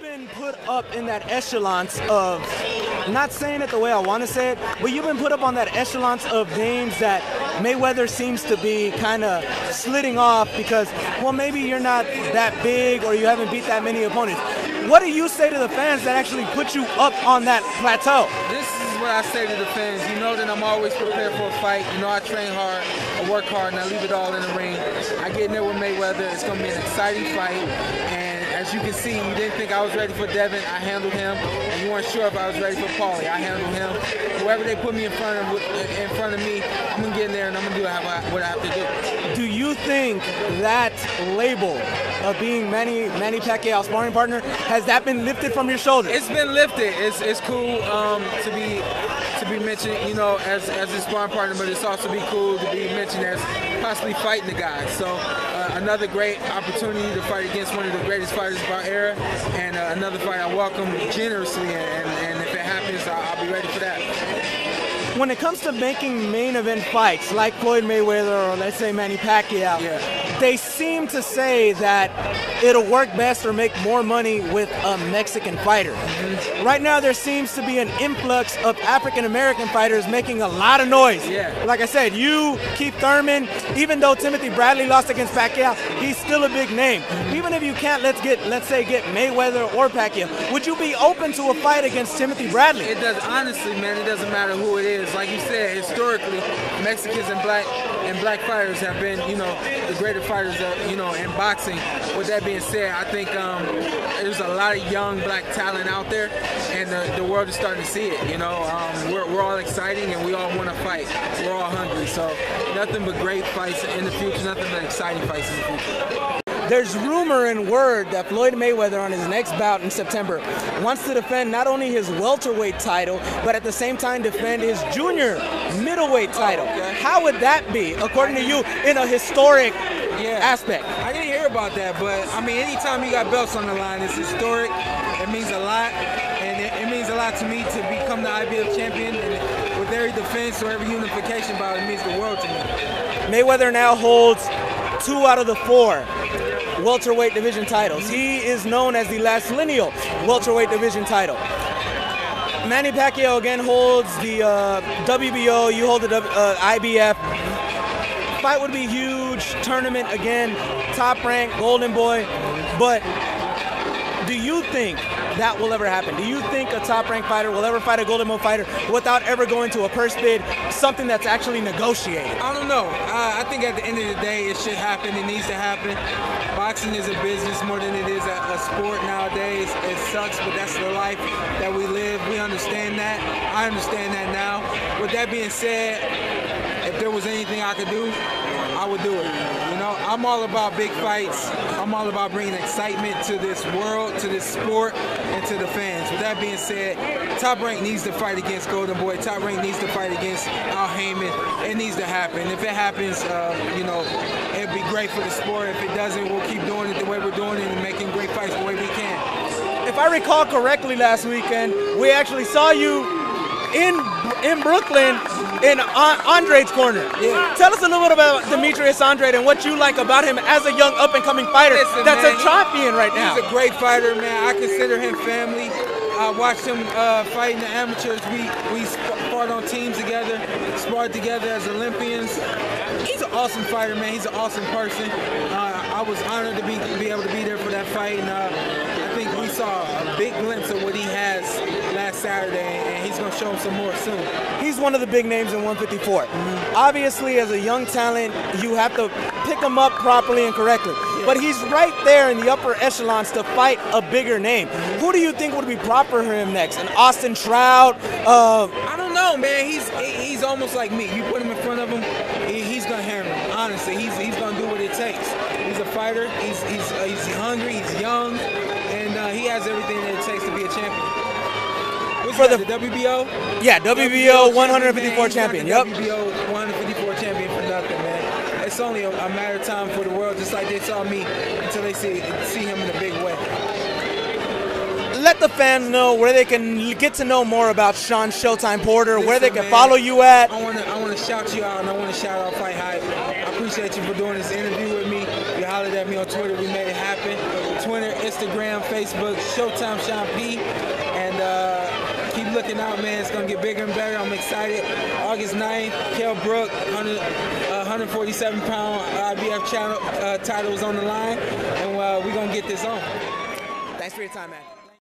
been put up in that echelons of, not saying it the way I want to say it, but you've been put up on that echelons of names that Mayweather seems to be kind of slitting off because, well, maybe you're not that big or you haven't beat that many opponents. What do you say to the fans that actually put you up on that plateau? This is what I say to the fans. You know that I'm always prepared for a fight. You know I train hard, I work hard, and I leave it all in the ring. I get in there with Mayweather. It's going to be an exciting fight. And as you can see, you didn't think I was ready for Devon. I handled him. And you weren't sure if I was ready for Paulie. I handled him. Whoever they put me in front of me, I'm going to get in there and I'm going to do what I have to do. Do you think that label of being Manny Pacquiao sparring partner, has that been lifted from your shoulders? It's been lifted. It's cool to be mentioned, you know, as a sparring partner, but it's also be cool to be mentioned as possibly fighting the guy. So another great opportunity to fight against one of the greatest fighters of our era, and another fight I welcome generously, and if it happens, I'll be ready for that. When it comes to making main event fights like Floyd Mayweather or let's say Manny Pacquiao, they seem to say that it'll work best or make more money with a Mexican fighter. Right now there seems to be an influx of African American fighters making a lot of noise. Like I said, you, Keith Thurman, even though Timothy Bradley lost against Pacquiao, he's still a big name. Even if you can't, let's say get Mayweather or Pacquiao, would you be open to a fight against Timothy Bradley? It does, honestly, man, it doesn't matter who it is. Like you said, historically, Mexicans and black fighters have been, you know, the greater fighters, you know, in boxing. With that being said, I think there's a lot of young black talent out there, and the world is starting to see it. You know, we're all exciting and we all want to fight. We're all hungry, so nothing but great fights in the future, nothing but exciting fights in the future. There's rumor and word that Floyd Mayweather on his next bout in September wants to defend not only his welterweight title, but at the same time defend his junior middleweight title. How would that be, according to you, in a historic aspect? I didn't hear about that, but I mean, anytime you got belts on the line, it's historic. It means a lot, and it means a lot to me to become the IBF champion. And with every defense or every unification bout, it means the world to me. Pacquiao now holds 2 out of the 4 welterweight division titles. He is known as the last lineal welterweight division title. Manny Pacquiao again holds the WBO, you hold the IBF. Fight would be huge, tournament again, top rank, golden boy, but do you think that will ever happen? Do you think a top-ranked fighter will ever fight a Golden Boy fighter without ever going to a purse bid, something that's actually negotiated? I don't know. I think at the end of the day, it should happen. It needs to happen. Boxing is a business more than it is a sport nowadays. It sucks, but that's the life that we live. We understand that. I understand that now. With that being said, if there was anything I could do, I would do it. You know, I'm all about big fights. I'm all about bringing excitement to this world, to this sport, and to the fans. With that being said, Top Rank needs to fight against Golden Boy. Top Rank needs to fight against Al Heyman. It needs to happen. If it happens, you know, it'd be great for the sport. If it doesn't, we'll keep doing it the way we're doing it and making great fights the way we can. If I recall correctly, last weekend, we actually saw you in Brooklyn in Andre's corner. Tell us a little bit about Demetrius Andrade and what you like about him as a young up-and-coming fighter. Listen, that's man, a champion right now. He's a great fighter, man. I consider him family. I watched him fight in the amateurs. We sparred on teams together, sparred together as Olympians. He's an awesome fighter, man. He's an awesome person. I was honored to be able to be there for that fight, and I think we saw a big glimpse of what he has last Saturday, and he's going to show him some more soon. He's one of the big names in 154. Obviously, as a young talent, you have to pick him up properly and correctly. But he's right there in the upper echelons to fight a bigger name. Who do you think would be proper for him next? An Austin Trout? I don't know, man. He's almost like me. You put him in front of him, he's gonna hammer him. Honestly, he's gonna do what it takes. He's a fighter. He's hungry. He's young, and he has everything that it takes to be a champion. For the WBO? Yeah, WBO 154 champion. Yep. WBO 154 champion for nothing, man. It's only a matter of time for the world, just like they saw me, until they see him in a big way. Let the fans know where they can get to know more about Shawn Showtime Porter, Listen, where they can man, follow you at. I want to shout you out, and I want to shout out FightHype. I appreciate you for doing this interview with me. You hollered at me on Twitter. We made it happen. Twitter, Instagram, Facebook, Showtime Shawn P. And keep looking out, man. It's going to get bigger and better. I'm excited. August 9th, Kell Brook, 147-pound IBF titles on the line. And we're going to get this on. Thanks for your time, man.